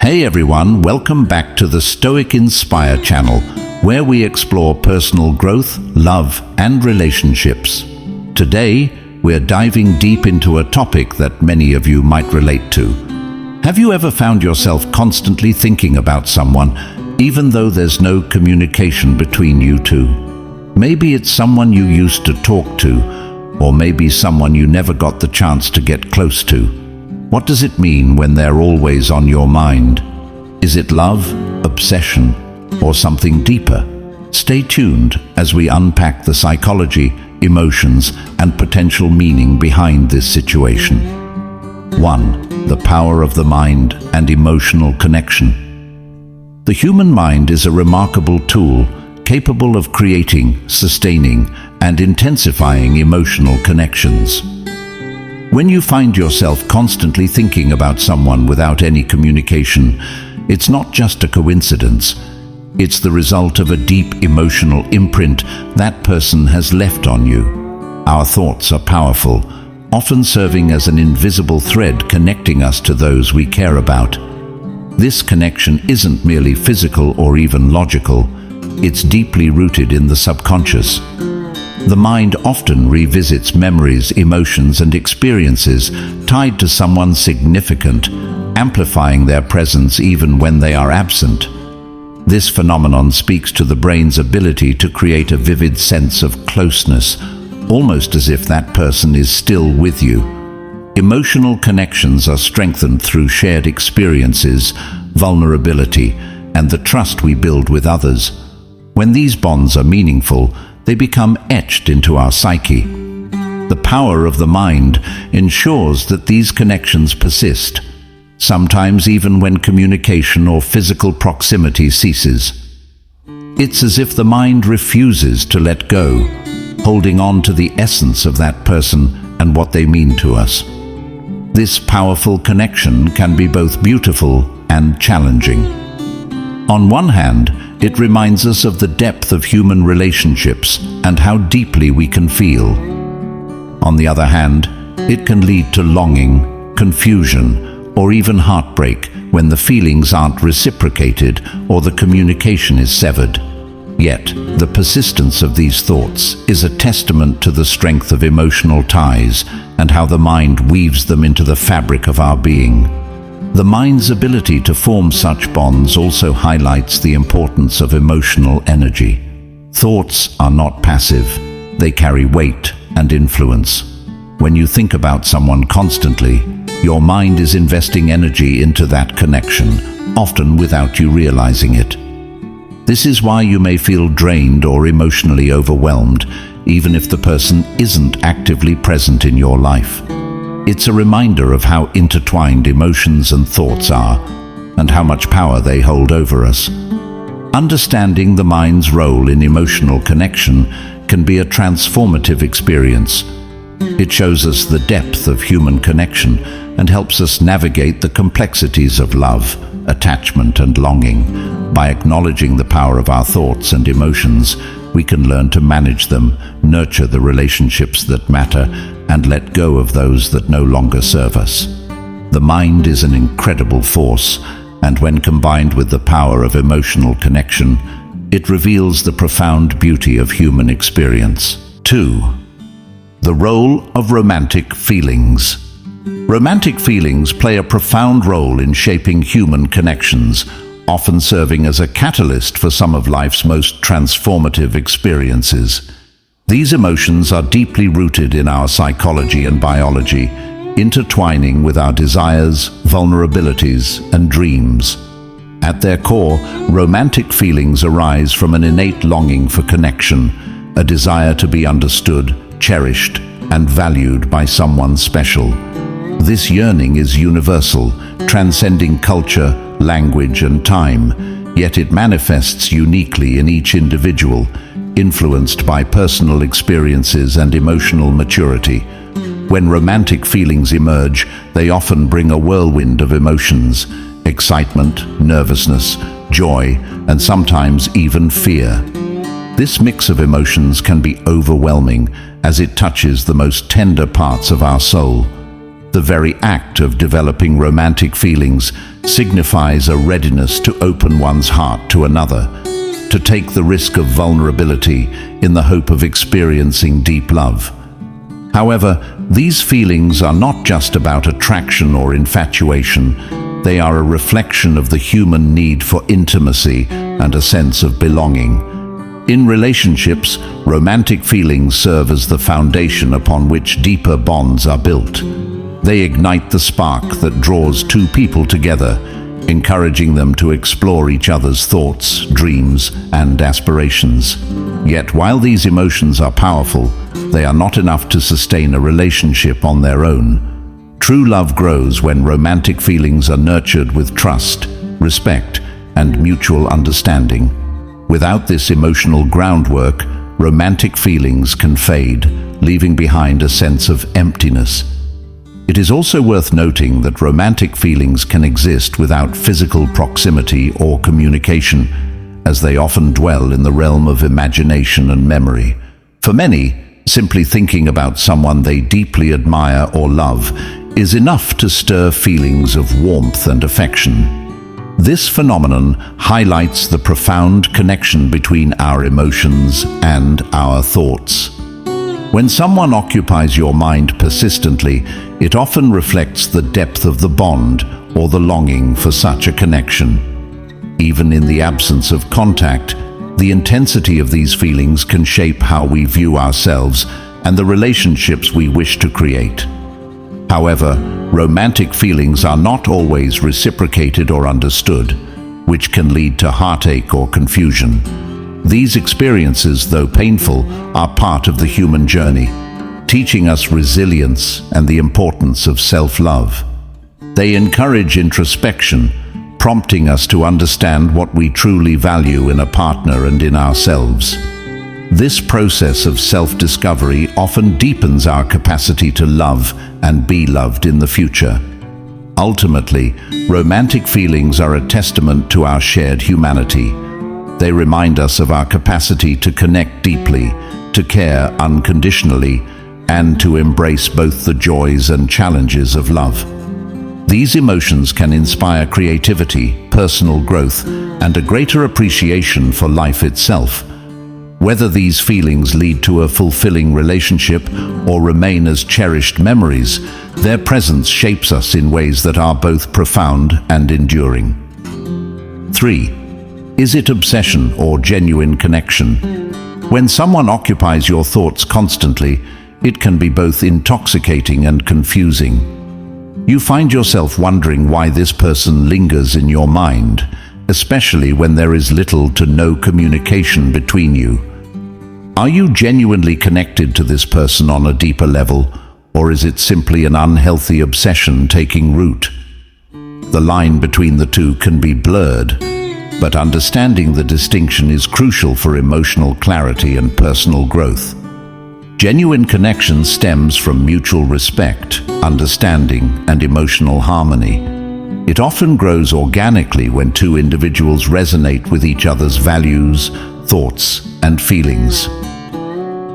Hey everyone, welcome back to the Stoic Inspire channel, where we explore personal growth, love, and relationships. Today, we're diving deep into a topic that many of you might relate to. Have you ever found yourself constantly thinking about someone, even though there's no communication between you two? Maybe it's someone you used to talk to, or maybe someone you never got the chance to get close to. What does it mean when they're always on your mind? Is it love, obsession, or something deeper? Stay tuned as we unpack the psychology, emotions, and potential meaning behind this situation. 1. The power of the mind and emotional connection. The human mind is a remarkable tool capable of creating, sustaining, and intensifying emotional connections. When you find yourself constantly thinking about someone without any communication, it's not just a coincidence. It's the result of a deep emotional imprint that person has left on you. Our thoughts are powerful, often serving as an invisible thread connecting us to those we care about. This connection isn't merely physical or even logical. It's deeply rooted in the subconscious. The mind often revisits memories, emotions, and experiences tied to someone significant, amplifying their presence even when they are absent. This phenomenon speaks to the brain's ability to create a vivid sense of closeness, almost as if that person is still with you. Emotional connections are strengthened through shared experiences, vulnerability, and the trust we build with others. When these bonds are meaningful, they become etched into our psyche. The power of the mind ensures that these connections persist, sometimes even when communication or physical proximity ceases. It's as if the mind refuses to let go, holding on to the essence of that person and what they mean to us. This powerful connection can be both beautiful and challenging. On one hand, it reminds us of the depth of human relationships and how deeply we can feel. On the other hand, it can lead to longing, confusion, or even heartbreak when the feelings aren't reciprocated or the communication is severed. Yet, the persistence of these thoughts is a testament to the strength of emotional ties and how the mind weaves them into the fabric of our being. The mind's ability to form such bonds also highlights the importance of emotional energy. Thoughts are not passive. They carry weight and influence. When you think about someone constantly, your mind is investing energy into that connection, often without you realizing it. This is why you may feel drained or emotionally overwhelmed, even if the person isn't actively present in your life. It's a reminder of how intertwined emotions and thoughts are, and how much power they hold over us. Understanding the mind's role in emotional connection can be a transformative experience. It shows us the depth of human connection and helps us navigate the complexities of love, attachment, and longing. By acknowledging the power of our thoughts and emotions, we can learn to manage them, nurture the relationships that matter, and let go of those that no longer serve us. The mind is an incredible force, and when combined with the power of emotional connection, it reveals the profound beauty of human experience. 2. The role of romantic feelings. Romantic feelings play a profound role in shaping human connections, often serving as a catalyst for some of life's most transformative experiences. These emotions are deeply rooted in our psychology and biology, intertwining with our desires, vulnerabilities, and dreams. At their core, romantic feelings arise from an innate longing for connection, a desire to be understood, cherished, and valued by someone special. This yearning is universal, transcending culture, language, and time, yet it manifests uniquely in each individual, influenced by personal experiences and emotional maturity. When romantic feelings emerge, they often bring a whirlwind of emotions: excitement, nervousness, joy, and sometimes even fear. This mix of emotions can be overwhelming as it touches the most tender parts of our soul. The very act of developing romantic feelings signifies a readiness to open one's heart to another, to take the risk of vulnerability in the hope of experiencing deep love. However, these feelings are not just about attraction or infatuation. They are a reflection of the human need for intimacy and a sense of belonging. In relationships, romantic feelings serve as the foundation upon which deeper bonds are built. They ignite the spark that draws two people together, encouraging them to explore each other's thoughts, dreams, and aspirations. Yet while these emotions are powerful, they are not enough to sustain a relationship on their own. True love grows when romantic feelings are nurtured with trust, respect, and mutual understanding. Without this emotional groundwork, romantic feelings can fade, leaving behind a sense of emptiness. It is also worth noting that romantic feelings can exist without physical proximity or communication, as they often dwell in the realm of imagination and memory. For many, simply thinking about someone they deeply admire or love is enough to stir feelings of warmth and affection. This phenomenon highlights the profound connection between our emotions and our thoughts. When someone occupies your mind persistently, it often reflects the depth of the bond or the longing for such a connection. Even in the absence of contact, the intensity of these feelings can shape how we view ourselves and the relationships we wish to create. However, romantic feelings are not always reciprocated or understood, which can lead to heartache or confusion. These experiences, though painful, are part of the human journey, teaching us resilience and the importance of self-love. They encourage introspection, prompting us to understand what we truly value in a partner and in ourselves. This process of self-discovery often deepens our capacity to love and be loved in the future. Ultimately, romantic feelings are a testament to our shared humanity. They remind us of our capacity to connect deeply, to care unconditionally, and to embrace both the joys and challenges of love. These emotions can inspire creativity, personal growth, and a greater appreciation for life itself. Whether these feelings lead to a fulfilling relationship or remain as cherished memories, their presence shapes us in ways that are both profound and enduring. 3. Is it obsession or genuine connection? When someone occupies your thoughts constantly, it can be both intoxicating and confusing. You find yourself wondering why this person lingers in your mind, especially when there is little to no communication between you. Are you genuinely connected to this person on a deeper level, or is it simply an unhealthy obsession taking root? The line between the two can be blurred, but understanding the distinction is crucial for emotional clarity and personal growth. Genuine connection stems from mutual respect, understanding, and emotional harmony. It often grows organically when two individuals resonate with each other's values, thoughts, and feelings.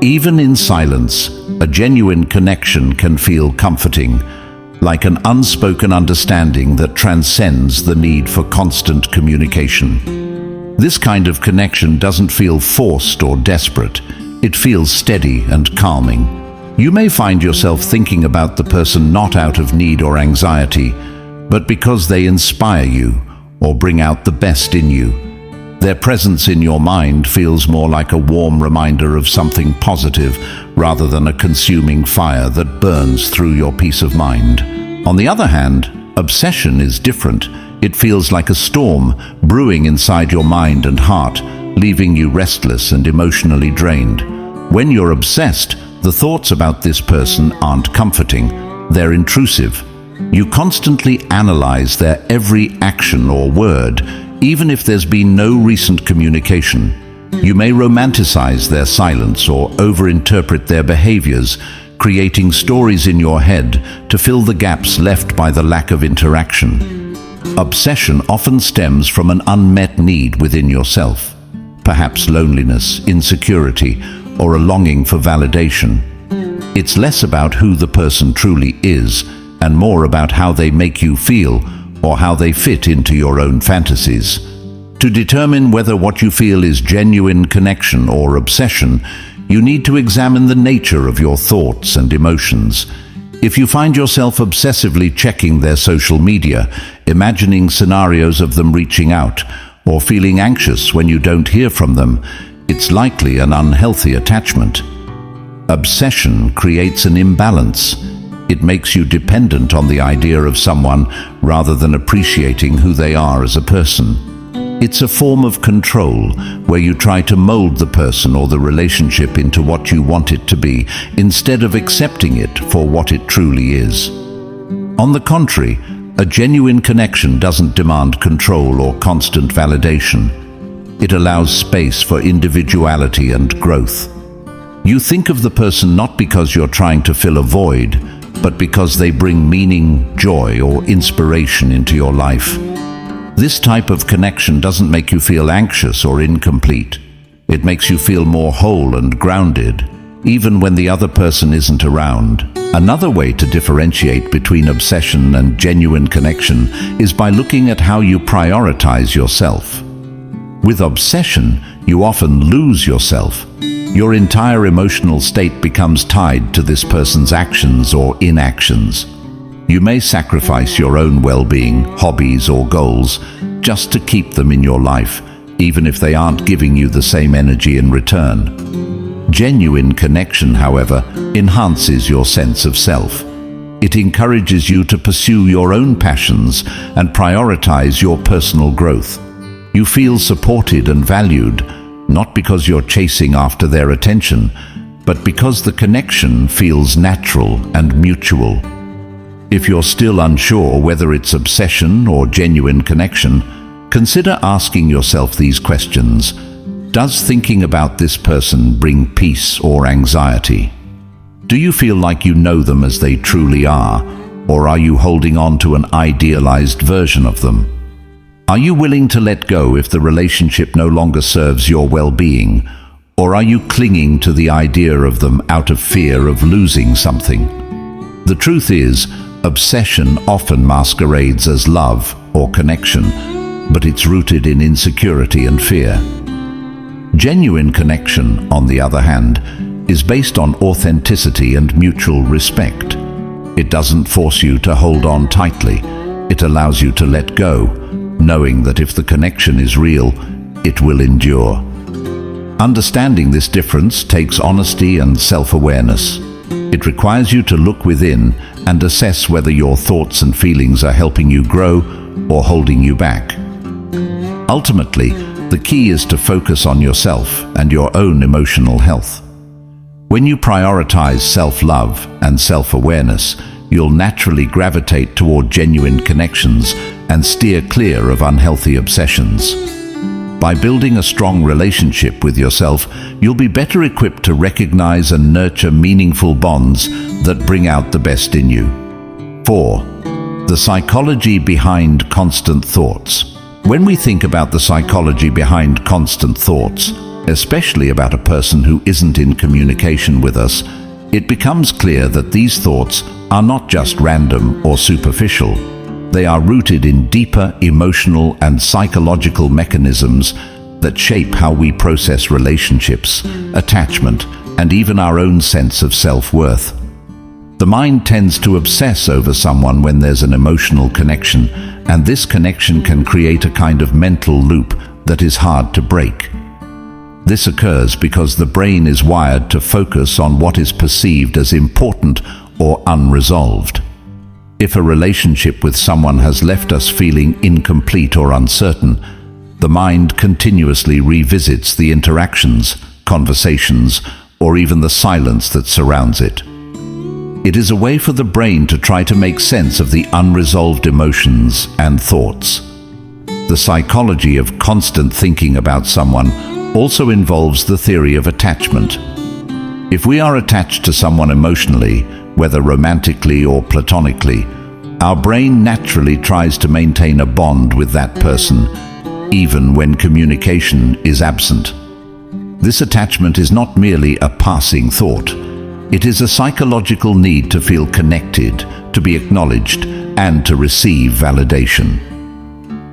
Even in silence, a genuine connection can feel comforting, like an unspoken understanding that transcends the need for constant communication. This kind of connection doesn't feel forced or desperate. It feels steady and calming. You may find yourself thinking about the person not out of need or anxiety, but because they inspire you or bring out the best in you. Their presence in your mind feels more like a warm reminder of something positive rather than a consuming fire that burns through your peace of mind. On the other hand, obsession is different. It feels like a storm brewing inside your mind and heart, leaving you restless and emotionally drained. When you're obsessed, the thoughts about this person aren't comforting. They're intrusive. You constantly analyze their every action or word, even if there's been no recent communication. You may romanticize their silence or overinterpret their behaviors, creating stories in your head to fill the gaps left by the lack of interaction. Obsession often stems from an unmet need within yourself, perhaps loneliness, insecurity, or a longing for validation. It's less about who the person truly is and more about how they make you feel or how they fit into your own fantasies. To determine whether what you feel is genuine connection or obsession, you need to examine the nature of your thoughts and emotions. If you find yourself obsessively checking their social media, imagining scenarios of them reaching out, or feeling anxious when you don't hear from them, it's likely an unhealthy attachment. Obsession creates an imbalance. It makes you dependent on the idea of someone rather than appreciating who they are as a person. It's a form of control where you try to mold the person or the relationship into what you want it to be, instead of accepting it for what it truly is. On the contrary, a genuine connection doesn't demand control or constant validation. It allows space for individuality and growth. You think of the person not because you're trying to fill a void, but because they bring meaning, joy, or inspiration into your life. This type of connection doesn't make you feel anxious or incomplete. It makes you feel more whole and grounded, even when the other person isn't around. Another way to differentiate between obsession and genuine connection is by looking at how you prioritize yourself. With obsession, you often lose yourself. Your entire emotional state becomes tied to this person's actions or inactions. You may sacrifice your own well-being, hobbies, or goals just to keep them in your life, even if they aren't giving you the same energy in return. Genuine connection, however, enhances your sense of self. It encourages you to pursue your own passions and prioritize your personal growth. You feel supported and valued, not because you're chasing after their attention, but because the connection feels natural and mutual. If you're still unsure whether it's obsession or genuine connection, consider asking yourself these questions. Does thinking about this person bring peace or anxiety? Do you feel like you know them as they truly are, or are you holding on to an idealized version of them? Are you willing to let go if the relationship no longer serves your well-being, or are you clinging to the idea of them out of fear of losing something? The truth is, obsession often masquerades as love or connection, but it's rooted in insecurity and fear. Genuine connection, on the other hand, is based on authenticity and mutual respect. It doesn't force you to hold on tightly. It allows you to let go, knowing that if the connection is real, it will endure. Understanding this difference takes honesty and self-awareness. It requires you to look within and assess whether your thoughts and feelings are helping you grow or holding you back. Ultimately, the key is to focus on yourself and your own emotional health. When you prioritize self-love and self-awareness, you'll naturally gravitate toward genuine connections and steer clear of unhealthy obsessions. By building a strong relationship with yourself, you'll be better equipped to recognize and nurture meaningful bonds that bring out the best in you. 4. The psychology behind constant thoughts. When we think about the psychology behind constant thoughts, especially about a person who isn't in communication with us, it becomes clear that these thoughts are not just random or superficial. They are rooted in deeper emotional and psychological mechanisms that shape how we process relationships, attachment, and even our own sense of self-worth. The mind tends to obsess over someone when there's an emotional connection, and this connection can create a kind of mental loop that is hard to break. This occurs because the brain is wired to focus on what is perceived as important or unresolved. If a relationship with someone has left us feeling incomplete or uncertain, the mind continuously revisits the interactions, conversations, or even the silence that surrounds it. It is a way for the brain to try to make sense of the unresolved emotions and thoughts. The psychology of constant thinking about someone also involves the theory of attachment. If we are attached to someone emotionally, whether romantically or platonically, our brain naturally tries to maintain a bond with that person, even when communication is absent. This attachment is not merely a passing thought. It is a psychological need to feel connected, to be acknowledged, and to receive validation.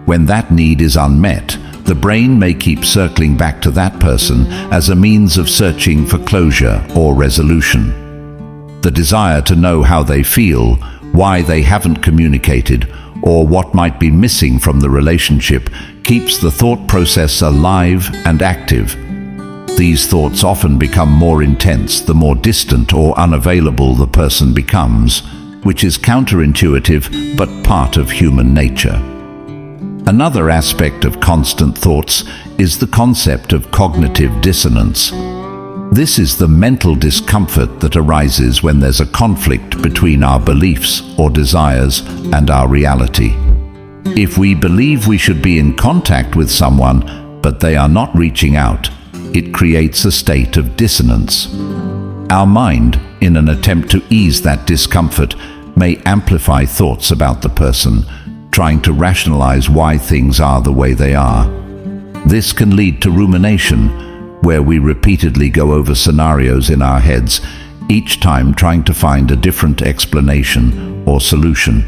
When that need is unmet, the brain may keep circling back to that person as a means of searching for closure or resolution. The desire to know how they feel, why they haven't communicated, or what might be missing from the relationship keeps the thought process alive and active. These thoughts often become more intense the more distant or unavailable the person becomes, which is counterintuitive but part of human nature. Another aspect of constant thoughts is the concept of cognitive dissonance. This is the mental discomfort that arises when there's a conflict between our beliefs or desires and our reality. If we believe we should be in contact with someone, but they are not reaching out, it creates a state of dissonance. Our mind, in an attempt to ease that discomfort, may amplify thoughts about the person, trying to rationalize why things are the way they are. This can lead to rumination, where we repeatedly go over scenarios in our heads, each time trying to find a different explanation or solution.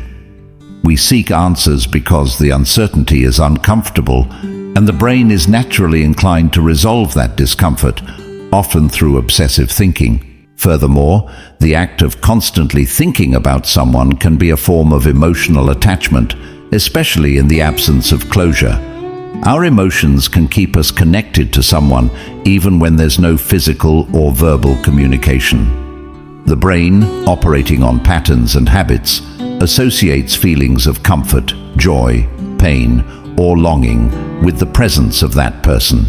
We seek answers because the uncertainty is uncomfortable, and the brain is naturally inclined to resolve that discomfort, often through obsessive thinking. Furthermore, the act of constantly thinking about someone can be a form of emotional attachment, especially in the absence of closure. Our emotions can keep us connected to someone even when there's no physical or verbal communication. The brain, operating on patterns and habits, associates feelings of comfort, joy, pain, or longing with the presence of that person.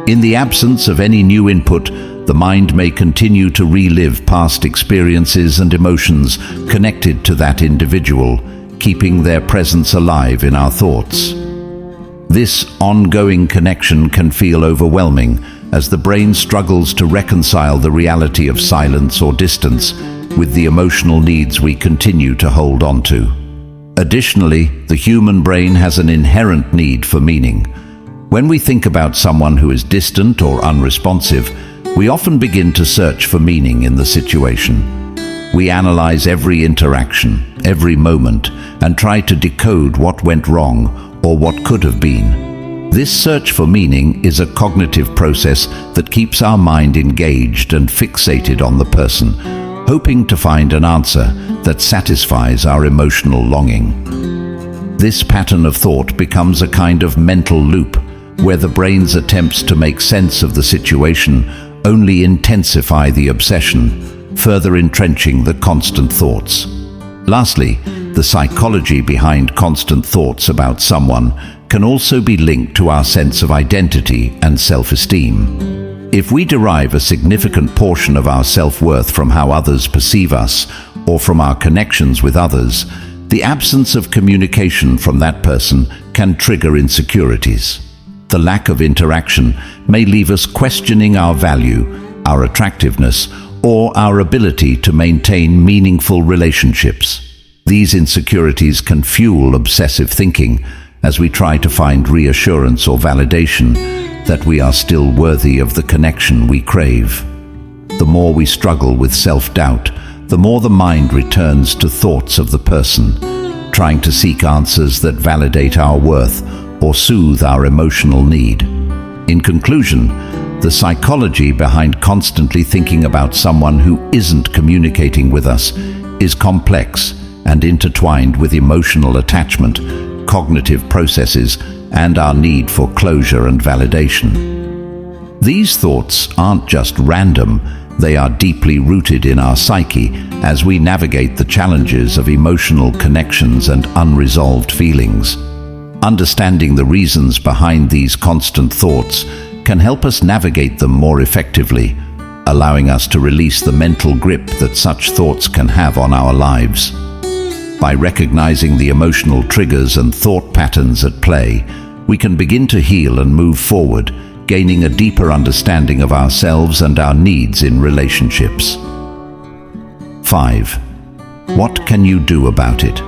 In the absence of any new input, the mind may continue to relive past experiences and emotions connected to that individual, keeping their presence alive in our thoughts. This ongoing connection can feel overwhelming as the brain struggles to reconcile the reality of silence or distance with the emotional needs we continue to hold on to. Additionally, the human brain has an inherent need for meaning. When we think about someone who is distant or unresponsive, we often begin to search for meaning in the situation. We analyze every interaction, every moment, and try to decode what went wrong or what could have been. This search for meaning is a cognitive process that keeps our mind engaged and fixated on the person, hoping to find an answer that satisfies our emotional longing. This pattern of thought becomes a kind of mental loop, where the brain's attempts to make sense of the situation only intensify the obsession, further entrenching the constant thoughts. Lastly, the psychology behind constant thoughts about someone can also be linked to our sense of identity and self-esteem. If we derive a significant portion of our self-worth from how others perceive us or from our connections with others, the absence of communication from that person can trigger insecurities. The lack of interaction may leave us questioning our value, our attractiveness, or our ability to maintain meaningful relationships. These insecurities can fuel obsessive thinking as we try to find reassurance or validation that we are still worthy of the connection we crave. The more we struggle with self-doubt, the more the mind returns to thoughts of the person, trying to seek answers that validate our worth or soothe our emotional need. In conclusion, the psychology behind constantly thinking about someone who isn't communicating with us is complex and intertwined with emotional attachment, cognitive processes, and our need for closure and validation. These thoughts aren't just random, they are deeply rooted in our psyche as we navigate the challenges of emotional connections and unresolved feelings. Understanding the reasons behind these constant thoughts can help us navigate them more effectively, allowing us to release the mental grip that such thoughts can have on our lives. By recognizing the emotional triggers and thought patterns at play, we can begin to heal and move forward, gaining a deeper understanding of ourselves and our needs in relationships. 5. What can you do about it?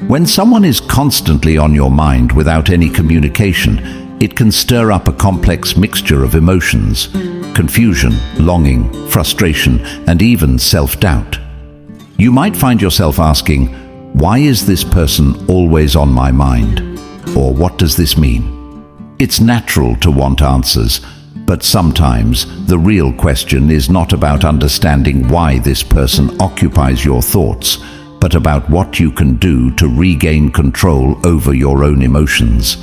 When someone is constantly on your mind without any communication, it can stir up a complex mixture of emotions. confusion, longing, frustration, and even self-doubt. You might find yourself asking, why is this person always on my mind? Or what does this mean? It's natural to want answers, but sometimes the real question is not about understanding why this person occupies your thoughts, but about what you can do to regain control over your own emotions.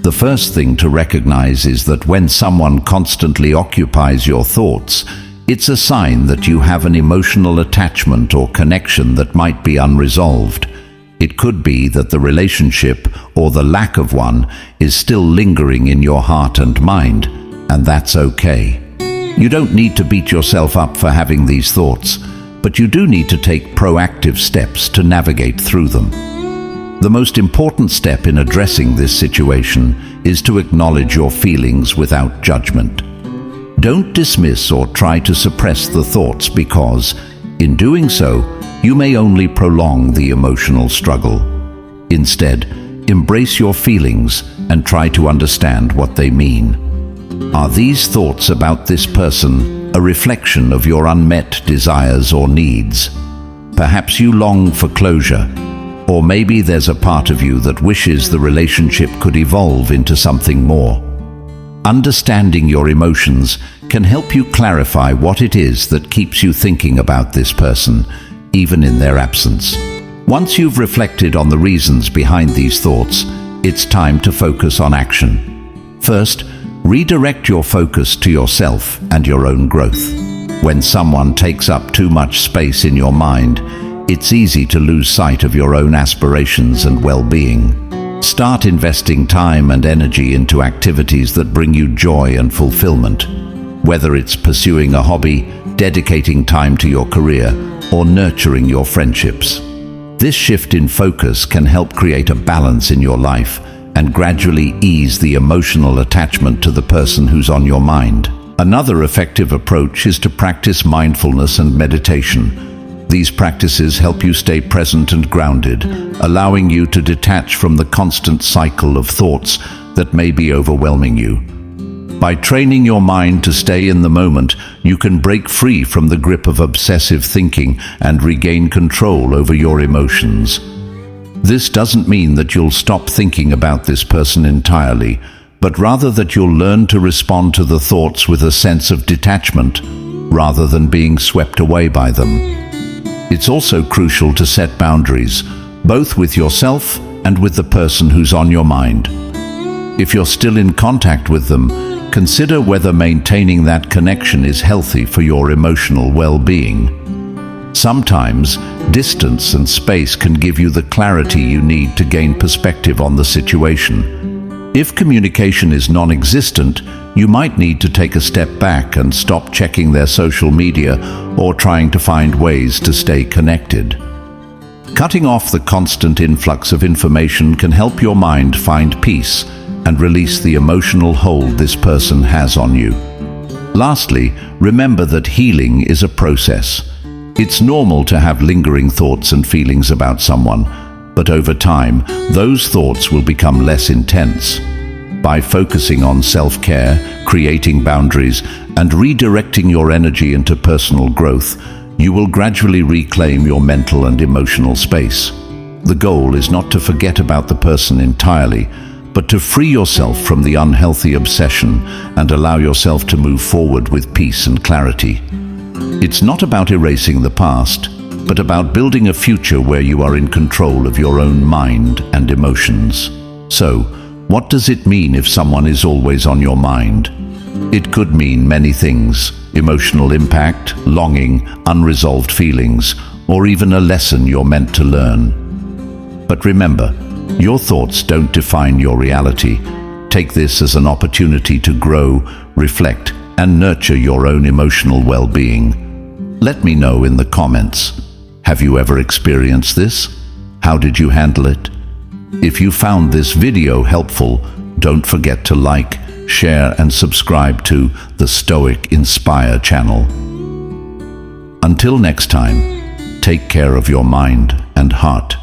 The first thing to recognize is that when someone constantly occupies your thoughts, it's a sign that you have an emotional attachment or connection that might be unresolved. It could be that the relationship, or the lack of one, is still lingering in your heart and mind, and that's okay. You don't need to beat yourself up for having these thoughts, but you do need to take proactive steps to navigate through them. The most important step in addressing this situation is to acknowledge your feelings without judgment. Don't dismiss or try to suppress the thoughts because, in doing so, you may only prolong the emotional struggle. Instead, embrace your feelings and try to understand what they mean. Are these thoughts about this person a reflection of your unmet desires or needs? Perhaps you long for closure, or maybe there's a part of you that wishes the relationship could evolve into something more. Understanding your emotions can help you clarify what it is that keeps you thinking about this person, even in their absence. Once you've reflected on the reasons behind these thoughts, it's time to focus on action. First, redirect your focus to yourself and your own growth. When someone takes up too much space in your mind, it's easy to lose sight of your own aspirations and well-being. Start investing time and energy into activities that bring you joy and fulfillment. Whether it's pursuing a hobby, dedicating time to your career, or nurturing your friendships. This shift in focus can help create a balance in your life and gradually ease the emotional attachment to the person who's on your mind. Another effective approach is to practice mindfulness and meditation. These practices help you stay present and grounded, allowing you to detach from the constant cycle of thoughts that may be overwhelming you. By training your mind to stay in the moment, you can break free from the grip of obsessive thinking and regain control over your emotions. This doesn't mean that you'll stop thinking about this person entirely, but rather that you'll learn to respond to the thoughts with a sense of detachment, rather than being swept away by them. It's also crucial to set boundaries, both with yourself and with the person who's on your mind. If you're still in contact with them, consider whether maintaining that connection is healthy for your emotional well-being. Sometimes, distance and space can give you the clarity you need to gain perspective on the situation. If communication is non-existent, you might need to take a step back and stop checking their social media or trying to find ways to stay connected. Cutting off the constant influx of information can help your mind find peace and release the emotional hold this person has on you. Lastly, remember that healing is a process. It's normal to have lingering thoughts and feelings about someone, but over time, those thoughts will become less intense. By focusing on self-care, creating boundaries, and redirecting your energy into personal growth, you will gradually reclaim your mental and emotional space. The goal is not to forget about the person entirely, but to free yourself from the unhealthy obsession and allow yourself to move forward with peace and clarity. It's not about erasing the past, but about building a future where you are in control of your own mind and emotions. So, what does it mean if someone is always on your mind? It could mean many things: emotional impact, longing, unresolved feelings, or even a lesson you're meant to learn. But remember, your thoughts don't define your reality. Take this as an opportunity to grow, reflect, and nurture your own emotional well-being. Let me know in the comments. Have you ever experienced this? How did you handle it? If you found this video helpful, don't forget to like, share, and subscribe to the Stoic Inspire channel. Until next time, take care of your mind and heart.